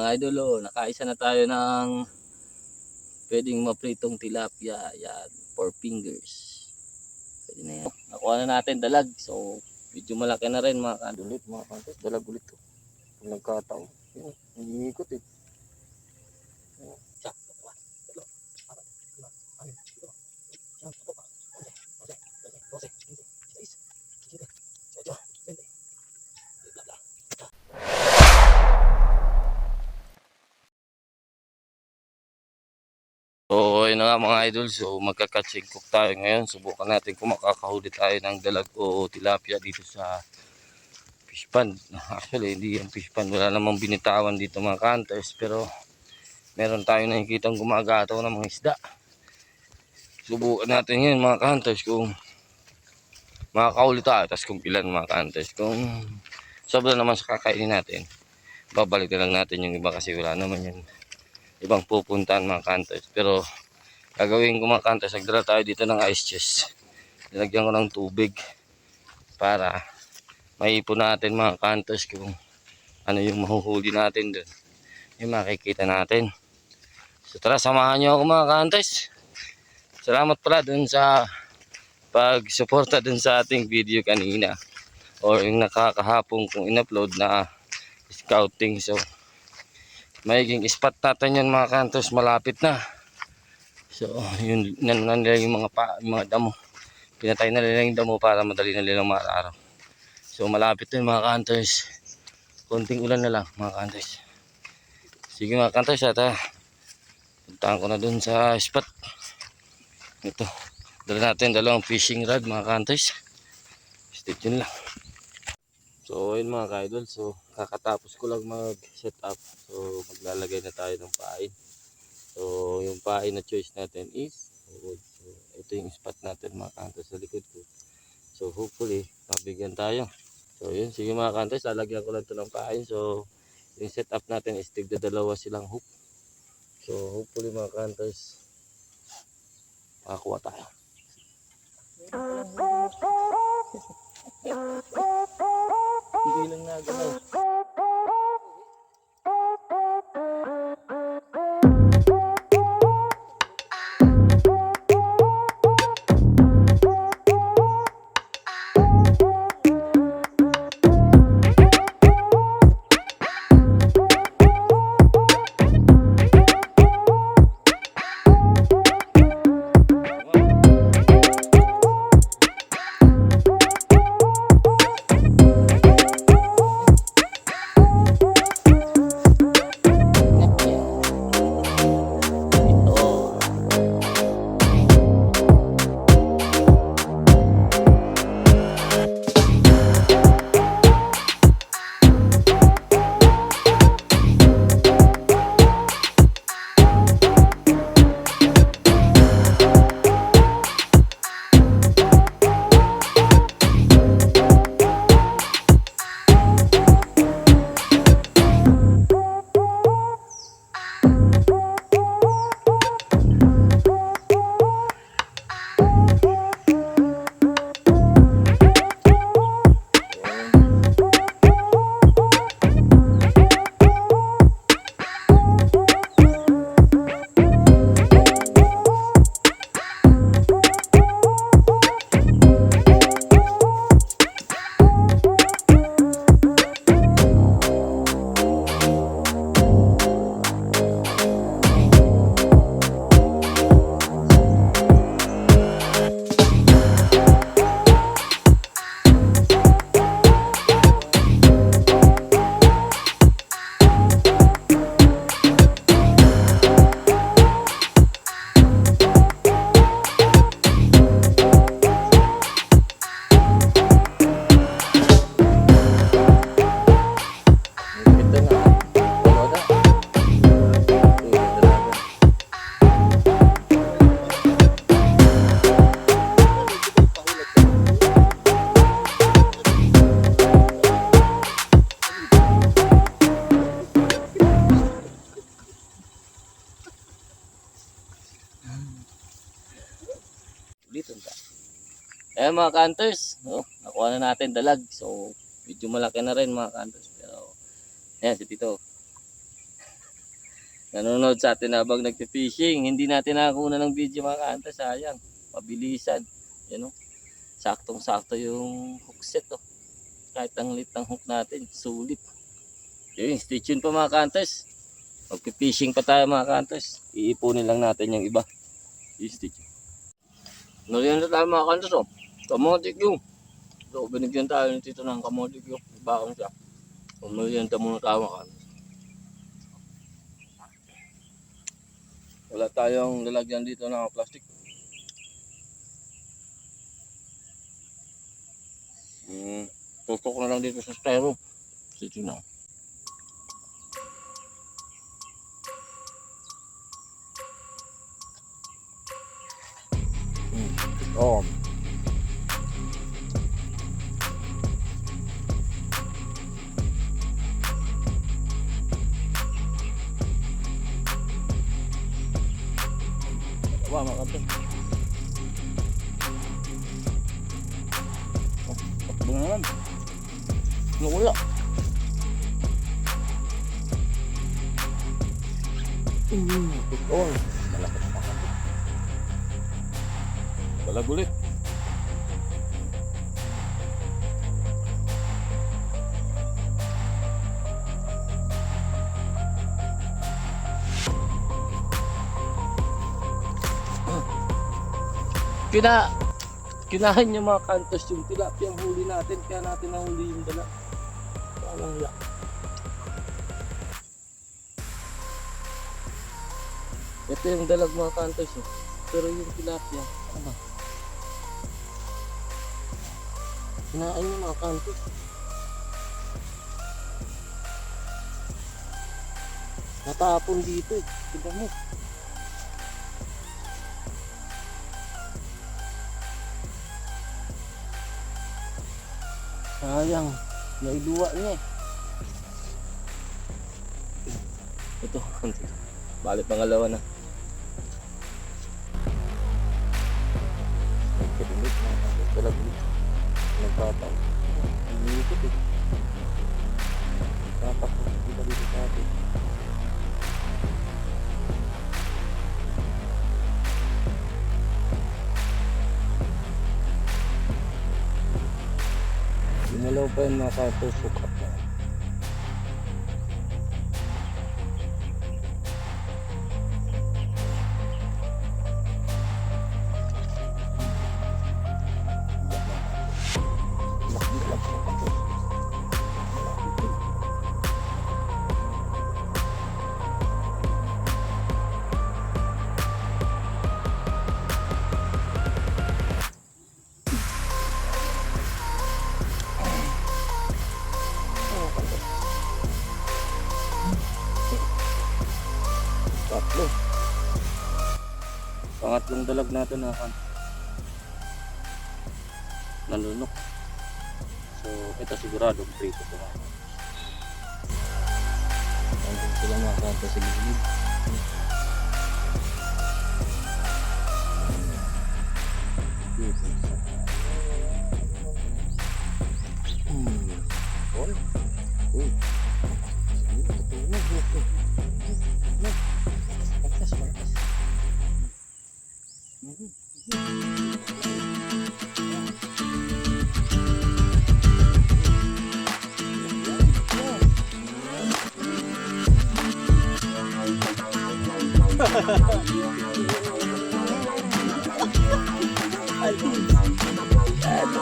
Mga idol, nakaisa na tayo ng pwedeng mapritong tilapia. Yan, 4 fingers. Pwede na yan. Nakuha na natin dalag. So, medyo malaki na rin mga kandulit. Mga kandulit, dalag ulit to. Kung nagkataon. Yan, nangiikot eh. So ayun na nga mga idol, so magka-catching cook tayo ngayon. Subukan natin kung makakahuli tayo ng dalag o tilapia dito sa fish pond. Actually hindi yung fish pond, wala namang binitawan dito mga hunters, pero meron tayong nakikitang gumagataw ng mga isda. Subukan natin yun mga hunters kung makakahuli tayo, tapos kung ilan mga hunters. Kung sobra naman sa kakainin natin, babalik na lang natin yung iba kasi wala naman yung ibang pupuntahan mga hunters. Pero gagawin ko mga hunters, nagdala tayo dito ng ice chest. Nilagyan ko ng tubig para maipon natin mga hunters kung ano yung mahuhuli natin dun, yung makikita natin. So tara, samahan nyo ako mga hunters. Salamat pala dun sa pag-suporta dun sa ating video kanina or yung nakakahapong kung in-upload na scouting. So magiging spot natin yun mga hunters, malapit na. So yun, nanunan nila yung mga damo. Pinatay na nila yung damo para madali na nilang maaraw. So malapit na yung mga hunters. Konting ulan na lang mga hunters. Sige mga hunters, at puntahan ko na dun sa spot. Ito, dala natin dalawang fishing rod mga hunters. Stay tuned lang. So ayun mga ka-idol, so kakatapos ko lang mag set up. So maglalagay na tayo ng pain. So yung pain na choice natin is wood. So ito yung spot natin mga ka-hunters sa likod ko. So hopefully mabigyan tayo. So yun, sige mga ka-hunters, lalagyan ko lang ito ng pain. So yung set up natin is tigda dalawa silang hook. So hopefully mga ka-hunters makakuha tayo. Hindi lang nagalaw. Ayan mga ka-hunters, no? Nakuha na natin dalag. So medyo malaki na rin mga ka-hunters. Pero ayan si Tito. nanonood sa atin habang nagpe-fishing. Hindi natin nakakuha ng video mga kaantas, sayang. Mabilisan. Yan o. Saktong-sakto yung hook set o. Kahit ang lit ng hook natin, sulit. Yun, stay tuned pa mga kaantas. Magpe-fishing pa tayo mga kaantas. Iipunin lang natin yung iba. Stay tuned. Nariyan na tayo mga kaantas o. Kamotik yung. So, binigyan tayo ng tito ng kamotik yung. Baon siya. Merienda muna tayo mga kaantas. Wala tayong lalagyan dito ng plastic. Tutok na lang dito sa styro. Sige na. On. Wah, makapit. Takbo na naman. Nawala. On. Malaki na makapit. Balag ulit. Kinahin niya mga kantos yung tilapia ang huli natin, kaya natin nahuli yung dala. Walang yak. Ito yung dalag mga kantos eh. Pero yung tilapia, ano? Kinain yung mga kantos. Natapon dito eh. Tignan mo. Sayang, nailuwa niya eh. Ito, balik pangalawa na. Nagkalimit na, nagkalaglit. Nagpataw. Naglikot eh. Nagpapakot kita dito sa atin. Lumalaw pa yung mga katusok up na. Tatlo. Pangatlong dalag natin na nalunok. So ito sigurado prito ito. Nandun sila mga kanto sa gilid.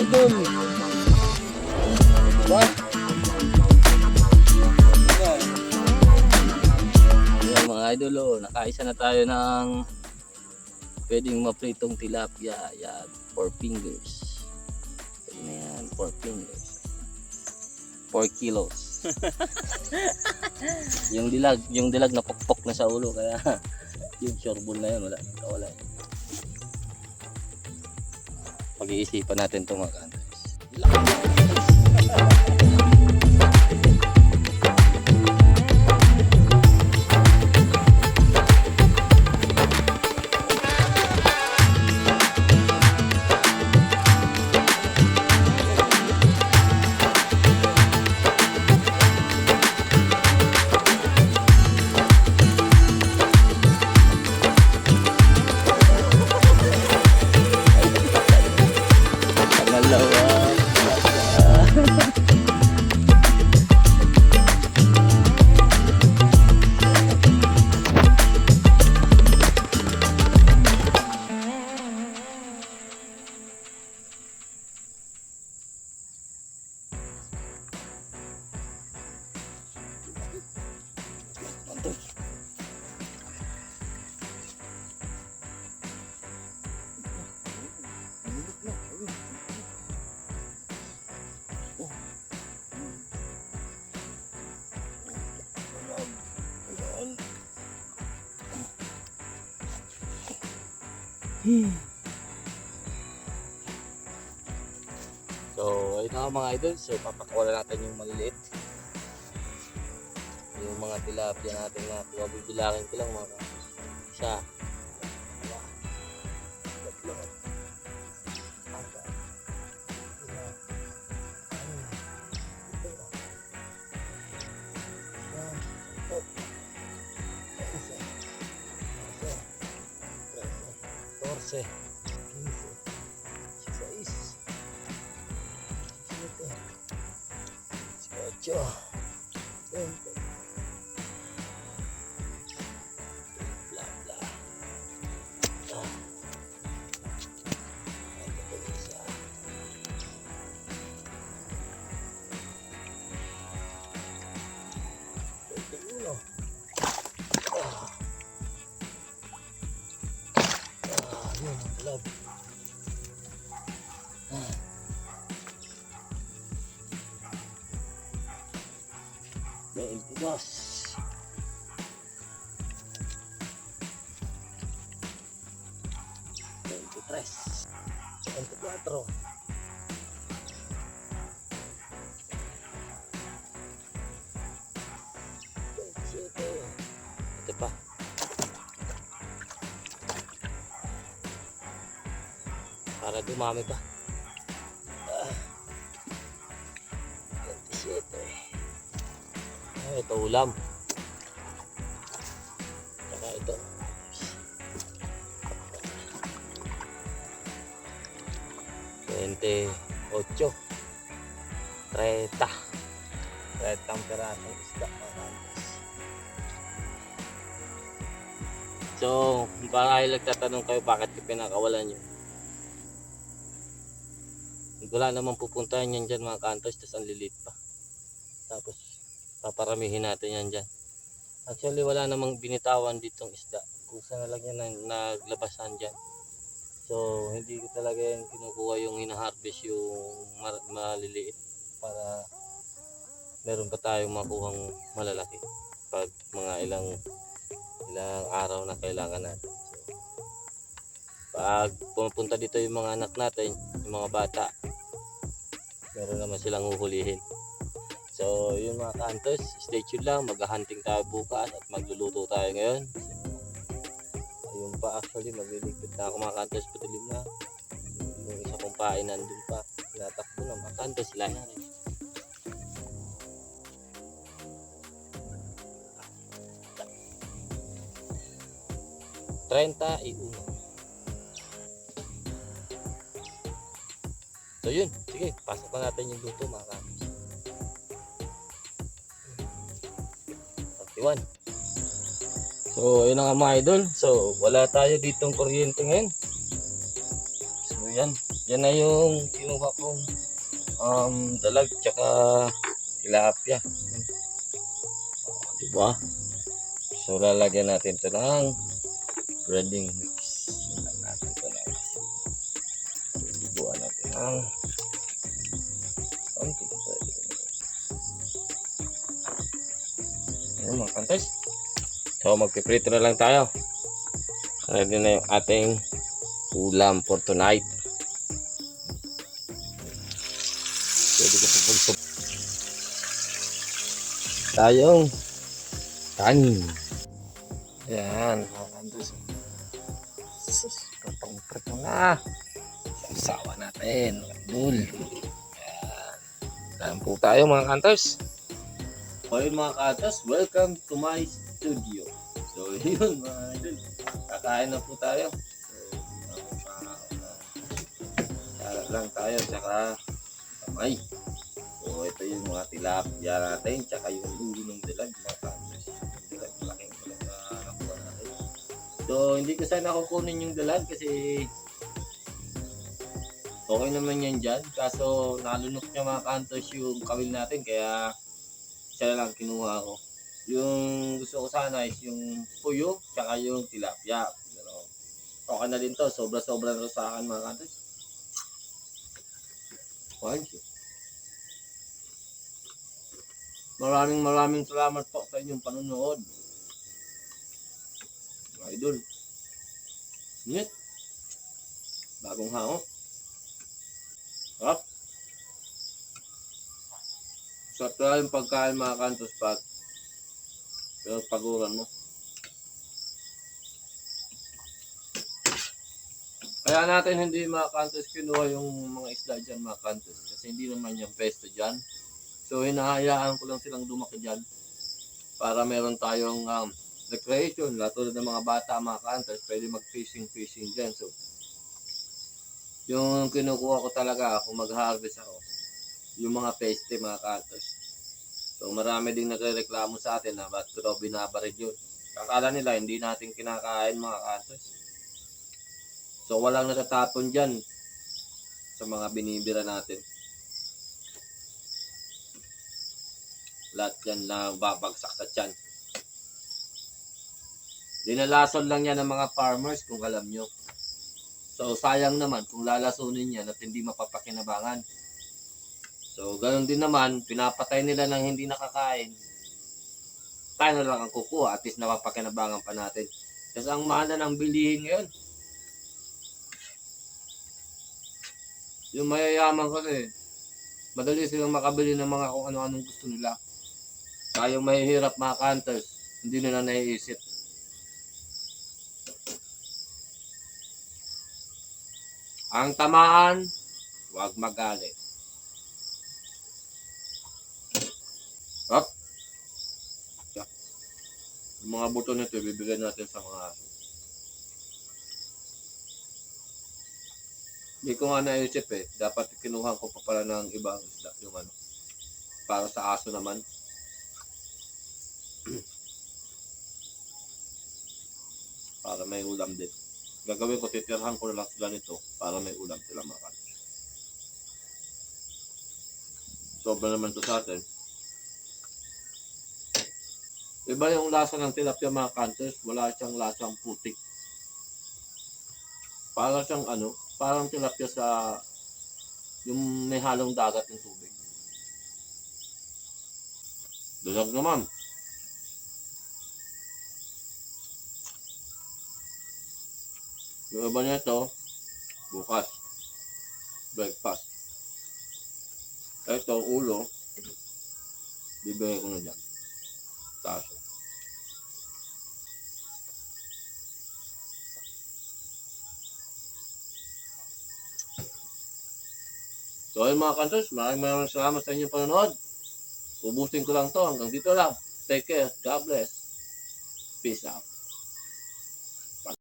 Idol. What? Ayan mga idol, oh, nakaisa na tayo ng pwedeng mapritong tilapia. Ayan, 4 fingers. Ayan, 4 fingers. 4 kilos. yung dilag na pokpok na sa ulo, kaya yung shoreball na yun, wala. Pag-iisipan natin ito mga kantos. So, ayun na nga mga idol. So, papakuha natin yung maliliit. Yung mga tilapia natin na bibilangin ko lang mga isa. Tatlo. Apat. Lima. Anim. Ito. Yan. Sampo. Isa. Isa. 13. 14. 15. 16. 17. 18. 20. Bla bla. Ito po isa. 21. Yun ang love. 22. 23. 24. 27. Ito pa. Para dumami pa. 27. Ito ulam. Saka ito. 28. 30. 30 pirasong isda mga kantos. So, baka nagtatanong kayo bakit ko pinakawalan yun. Wala namang pupuntahan yan dyan mga kantos, tapos ang lilit pa. Tapos paparamihin natin yan dyan. Actually wala namang binitawan ditong isda. Kusa na lang yan naglabasan dyan. So hindi ko talaga yan kinukuha yung hina-harvest yung maliliit para meron pa tayong makuhang malalaki pag mga ilang araw na kailangan natin. So, pag pumunta dito yung mga anak natin, yung mga bata, meron naman silang huhulihin. So yun mga kantos, stay tuned lang, mag-hunting tayo bukas at magluluto tayo ngayon. Ayun pa, actually magliligpit na ako mga kantos, patulim na. Yung isa kong pain nandun pa, natakbo na mga kantos, sila na rin. So yun, sige, pasok na natin yung luto mga kantos. 31. So ayun na nga mga idol. So wala tayo ditong kuryente ngayon. So yan na yung kinuha kong dalag tsaka tilapia. Diba? So lalagyan natin ito ng breading mix. Lalagyan natin ito ng buwan natin ng konti. Ayan mga kantos. So magpiprito na lang tayo. Ready na yung ating ulam for tonight. Pwede ko pupulsog tayong kanin. Ayan mga kantos. Prito na. Sawa natin. Dul. Ayan. Ayan po tayo mga kantos. So yun mga kantos, welcome to my studio. So yun mga idol, kakain na po tayo. So lang tayo tsaka kamay. So ito yung mga tilapia natin tsaka yung ulo ng dalag mga kantos. Dalag malaking na nakuha natin. So hindi ko sana kukunin yung dalag kasi okay naman yan dyan. Kaso nalunok niya mga kantos yung kawil natin kaya isa lang kinuha ko. Yung gusto ko sana is yung puyo tsaka yung tilapia. Pero okay na din to. Sobra-sobra na sa akin mga kantos. Thank you. Maraming salamat po sa inyong panonood. Mga idol. Ingat. Bagong hao. Sarap. Sarap talaga yung pagkain mga kantos pag paguran mo. Kaya natin hindi mga kantos kinuha yung mga isda dyan mga kantos. Kasi hindi naman yung pesto dyan. So hinahayaan ko lang silang dumaki dyan. Para meron tayong recreation. Tulad ng mga bata mga kantos. Pwede mag-fishing dyan. So yung kinukuha ko talaga kung mag-harvest ako. Yung mga peste mga kantos. So marami ding nagrereklamo sa atin na ba't ko daw binabarid yun. Kakala nila hindi natin kinakain mga kantos. So walang natatapon dyan sa mga binibira natin. Lahat yan na babagsak sa tiyan. Dinalason lang yan ng mga farmers kung alam nyo. So sayang naman kung lalasunin yan at hindi mapapakinabangan. So ganoon din naman, pinapatay nila ng hindi nakakain. Tayo na lang ang kukuha at least napapakinabangan pa natin. Kasi ang mahal na ng bilihin ngayon. Yung mayayaman kasi, madali silang makabili ng mga kung ano-anong gusto nila. Kayong mahihirap mga hunters, hindi nila naiisip. Ang tamaan, huwag magalit. Up. Yung mga buto nito, bibigyan natin sa mga aso. Hindi ko nga naisip dapat kinuha ko pa pala ng ibang isda, yung ano, para sa aso naman. Para may ulam din. Gagawin ko, titirhan ko na lang sila nito para may ulam sila makan. Sobra naman to sa atin. Iba yung lasa ng tilapia mga kantos, wala siyang lasang putik. Para siyang ano, parang tilapia sa yung may halong dagat ng tubig. Dalag naman. Yung iba nito, bukas. Breakfast. Ito, ulo. Bibigay ko na dyan. Taso. So ayun mga kantos, maraming salamat sa inyong panonood. Ubusin ko lang to, hanggang dito lang. Take care, God bless. Peace out.